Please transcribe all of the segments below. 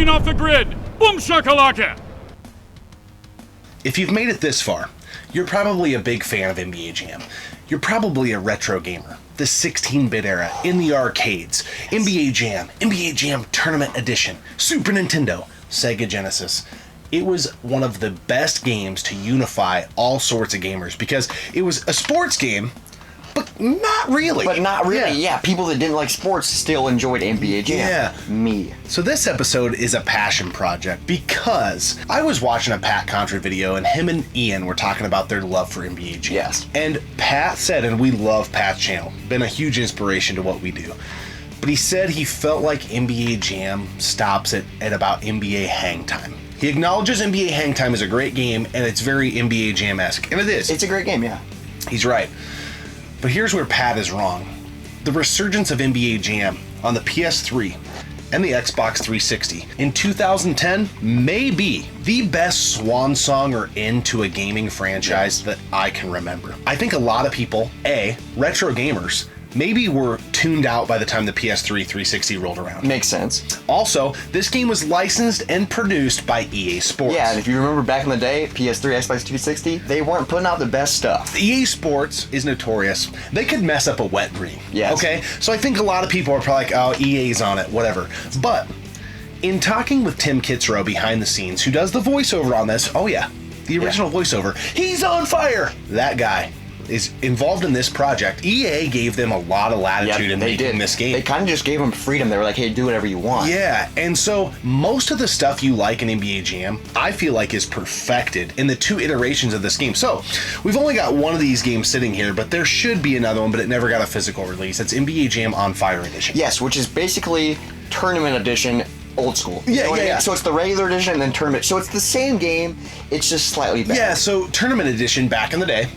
Racing off the grid. Boom shakalaka. If you've made it this far, you're probably a big fan of NBA Jam. You're probably a retro gamer. The 16-bit era in the arcades. NBA Jam Tournament Edition, Super Nintendo, Sega Genesis. It was one of the best games to unify all sorts of gamers because it was a sports game, but not really. Yeah. People that didn't like sports still enjoyed NBA Jam. Yeah. Me. So this episode is a passion project because I was watching a Pat Contra video and him and Ian were talking about their love for NBA Jam. Yes. And Pat said, and we love Pat's channel, been a huge inspiration to what we do. But he said he felt like NBA Jam stops at about NBA Hang Time. He acknowledges NBA Hang Time is a great game and it's very NBA Jam-esque. And it is. It's a great game, yeah. He's right. But here's where Pat is wrong. The resurgence of NBA Jam on the PS3 and the Xbox 360 in 2010 may be the best swan song or end to a gaming franchise that I can remember. I think a lot of people, retro gamers, maybe were tuned out by the time the PS3 360 rolled around. Makes sense. Also, this game was licensed and produced by EA Sports. Yeah, and if you remember back in the day, PS3, Xbox 360, they weren't putting out the best stuff. EA Sports is notorious. They could mess up a wet dream. Yes. Okay? So I think a lot of people are probably like, oh, EA's on it, whatever. But in talking with Tim Kitzrow behind the scenes, who does the voiceover on this, oh yeah, the original voiceover, he's on fire! That guy is involved in this project. EA gave them a lot of latitude in making this game. They kind of just gave them freedom. They were like, hey, do whatever you want. Yeah, and so most of the stuff you like in NBA Jam, I feel like is perfected in the 2 iterations of this game. So we've only got one of these games sitting here, but there should be another one, but it never got a physical release. It's NBA Jam On Fire Edition. Yes, which is basically Tournament Edition old school. Yeah. So it's the regular edition and then tournament. So it's the same game, it's just slightly better. Yeah, so Tournament Edition back in the day,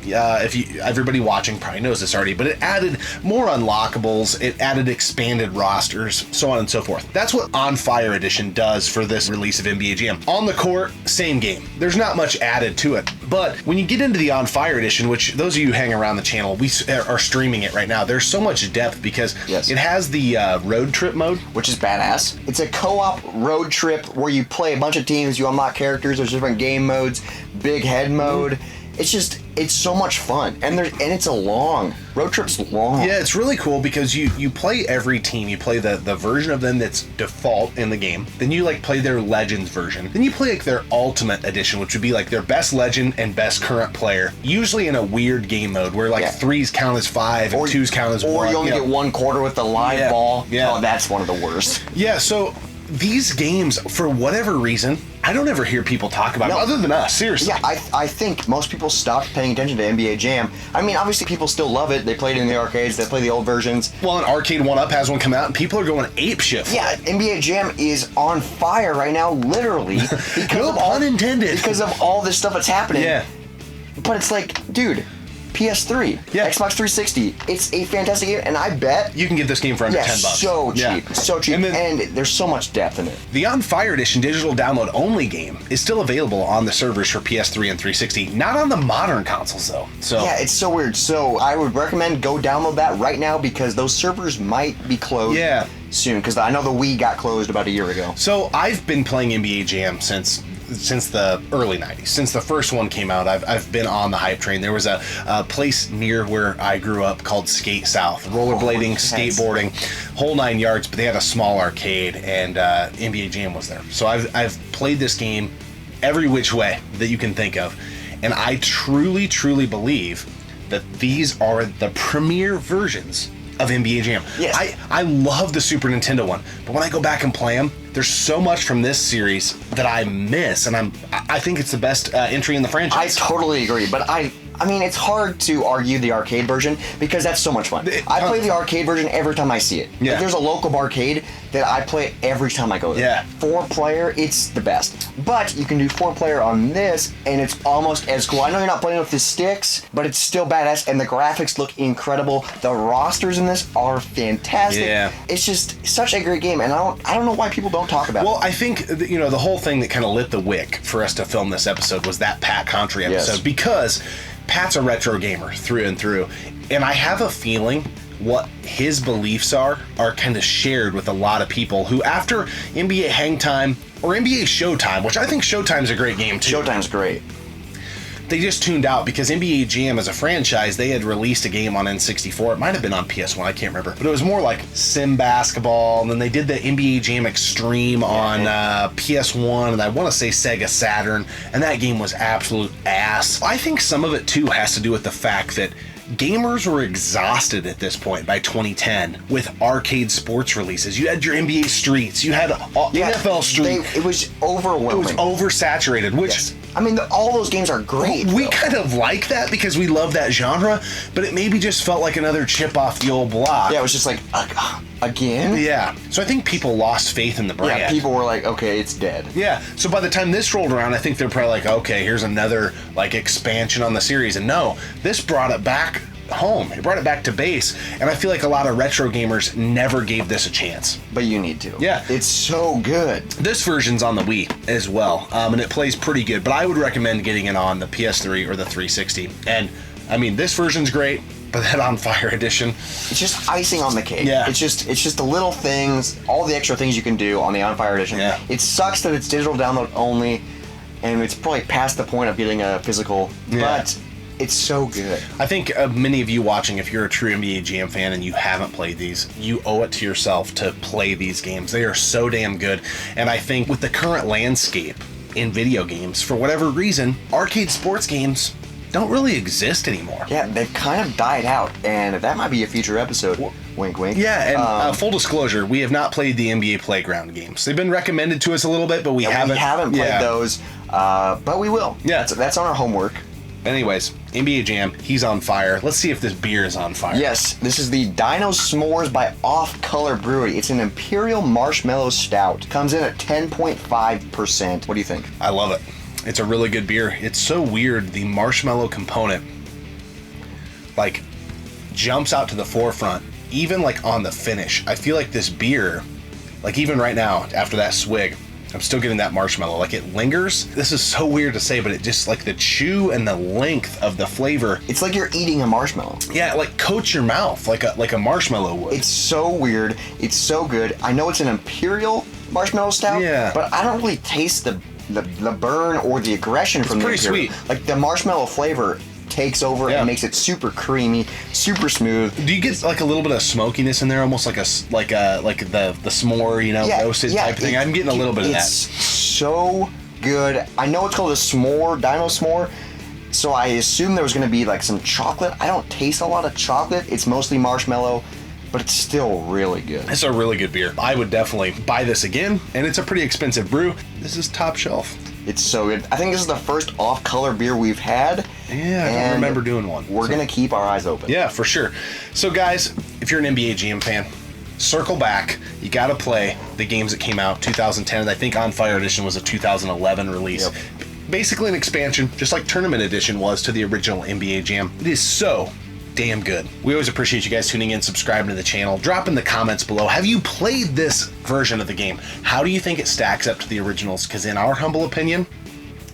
everybody watching probably knows this already, but it added more unlockables, it added expanded rosters, so on and so forth. That's what On Fire Edition does for this release of NBA Jam. On the court, same game. There's not much added to it. But when you get into the On Fire Edition, which those of you who hang around the channel, we are streaming it right now, there's so much depth because it has the road trip mode. Which is badass. It's a co-op road trip where you play a bunch of teams, you unlock characters, there's different game modes, big head mode. It's so much fun, and it's a long road trip's long. Yeah, it's really cool because you play every team. You play the version of them that's default in the game. Then you play their Legends version. Then you play their Ultimate Edition, which would be their best legend and best current player. Usually in a weird game mode where 3s count as 5 and 2s count as 1. Or you only get 1 quarter with the live ball. Yeah. Oh, that's one of the worst. Yeah, so these games, for whatever reason, I don't ever hear people talk about it, other than us, seriously. Yeah, I think most people stopped paying attention to NBA Jam. I mean, obviously people still love it. They play it in the arcades, they play the old versions. Well, an Arcade 1-Up has one come out, and people are going apeshit. Yeah, NBA Jam is on fire right now, literally. No pun intended. Because of all this stuff that's happening. Yeah. But it's like, dude, PS3, Xbox 360. It's a fantastic game, and I bet you can get this game for under $10. So cheap, so cheap, and there's so much depth in it. The On Fire Edition digital download only game is still available on the servers for PS3 and 360, not on the modern consoles though. So yeah, it's so weird. So I would recommend go download that right now because those servers might be closed. Soon, because I know the Wii got closed about a year ago. So I've been playing NBA Jam since the early 90s. Since the first one came out, I've been on the hype train. There was a place near where I grew up called Skate South. Rollerblading, skateboarding, whole 9 yards, but they had a small arcade, and NBA Jam was there. So I've played this game every which way that you can think of, and I truly, truly believe that these are the premier versions of NBA Jam. Yes. I love the Super Nintendo one, but when I go back and play them, there's so much from this series that I miss, and I think it's the best entry in the franchise. I totally agree, but I mean, it's hard to argue the arcade version because that's so much fun. I play the arcade version every time I see it. Yeah. There's a local arcade that I play every time I go there. Yeah. 4-player, it's the best. But you can do 4-player on this, and it's almost as cool. I know you're not playing with the sticks, but it's still badass, and the graphics look incredible. The rosters in this are fantastic. Yeah. It's just such a great game, and I don't know why people don't talk about it. Well, I think the whole thing that kind of lit the wick for us to film this episode was that Pat Contra episode, because Pat's a retro gamer through and through, and I have a feeling what his beliefs are kind of shared with a lot of people who, after NBA Hang Time or NBA Showtime, which I think Showtime's a great game too. Showtime's great. They just tuned out because NBA Jam as a franchise, they had released a game on N64. It might have been on PS1, I can't remember. But it was more like sim basketball. And then they did the NBA Jam Extreme on PS1, and I want to say Sega Saturn. And that game was absolute ass. I think some of it too has to do with the fact that gamers were exhausted at this point by 2010 with arcade sports releases. You had your NBA Streets, you had NFL Street. It was overwhelming. It was oversaturated, which... Yes. I mean, all those games are great. We kind of like that because we love that genre, but it maybe just felt like another chip off the old block. Yeah, it was just like, again? Yeah. So I think people lost faith in the brand. Yeah, people were like, okay, it's dead. Yeah. So by the time this rolled around, I think they're probably like, okay, here's another like expansion on the series. And no, this brought it back home. It brought it back to base. And I feel like a lot of retro gamers never gave this a chance. But you need to. Yeah. It's so good. This version's on the Wii as well. And it plays pretty good. But I would recommend getting it on the PS3 or the 360. And I mean, this version's great, but that On Fire edition, it's just icing on the cake. Yeah. It's just the little things, all the extra things you can do on the On Fire edition. Yeah. It sucks that it's digital download only, and it's probably past the point of getting a physical, but it's so good. I think many of you watching, if you're a true NBA Jam fan and you haven't played these, you owe it to yourself to play these games. They are so damn good. And I think with the current landscape in video games, for whatever reason, arcade sports games don't really exist anymore. Yeah, they've kind of died out, and that might be a future episode. Wink, wink. Yeah, and full disclosure, we have not played the NBA Playground games. They've been recommended to us a little bit, but we haven't. We haven't played those, but we will. Yeah. That's on our homework. Anyways, NBA Jam, he's on fire. Let's see if this beer is on fire. Yes, this is the Dino S'mores by Off Color Brewery. It's an Imperial Marshmallow Stout. Comes in at 10.5%. What do you think? I love it. It's a really good beer. It's so weird, the marshmallow component, like, jumps out to the forefront, even, like, on the finish. I feel like this beer, like, even right now, after that swig, I'm still getting that marshmallow. Like, it lingers. This is so weird to say, but it just, like, the chew and the length of the flavor. It's like you're eating a marshmallow. Yeah, it, like, coats your mouth like a marshmallow would. It's so weird. It's so good. I know it's an Imperial Marshmallow Stout, but I don't really taste the burn or the aggression from the pretty Imperial. sweet. Like, the marshmallow flavor takes over and makes it super creamy, super smooth. Do you get like a little bit of smokiness in there, almost like the s'more, you know, roasted type thing? I'm getting a little bit of that. It's so good. I know it's called a s'more, Dino S'more, so I assume there was going to be like some chocolate. I don't taste a lot of chocolate. It's mostly marshmallow, but it's still really good. It's a really good beer. I would definitely buy this again, and it's a pretty expensive brew. This is top shelf. It's so good. I think this is the first off-color beer we've had. Yeah, I don't remember doing one. We're going to keep our eyes open. Yeah, for sure. So guys, if you're an NBA Jam fan, circle back. You got to play the games that came out 2010. I think On Fire Edition was a 2011 release. Yep. Basically an expansion, just like Tournament Edition was to the original NBA Jam. It is so damn good. We always appreciate you guys tuning in, subscribing to the channel, drop in the comments below. Have you played this version of the game? How do you think it stacks up to the originals? Because in our humble opinion,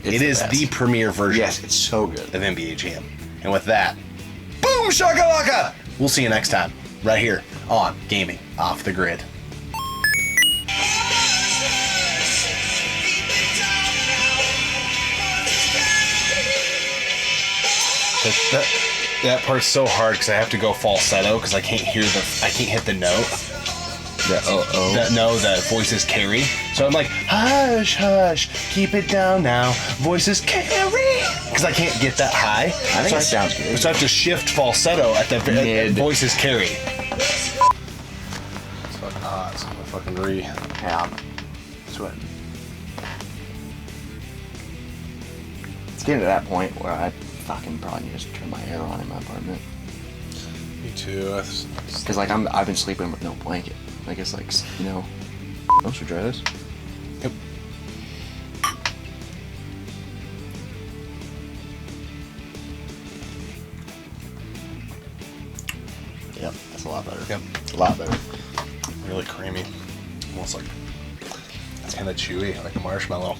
it is the premier version. Yes, it's so good. Of NBA Jam. And with that, boom shakalaka! We'll see you next time, right here on Gaming Off the Grid. That part's so hard because I have to go falsetto because I can't hit the note. The voices carry. So I'm like, hush, hush, keep it down now. Voices carry. Because I can't get that high. I think it sounds good. So I have to shift falsetto at the Mid. voices carry. It's fucking hot. So I'm gonna fucking Yeah, I'm sweating. It's getting to that point where I fucking probably need to turn my air on in my apartment. Me too. Because like I've been sleeping with no blanket. I guess like, you know, I should try this. Yep. Yep, that's a lot better. Yep. A lot better. Really creamy. Almost like, it's kind of chewy, like a marshmallow.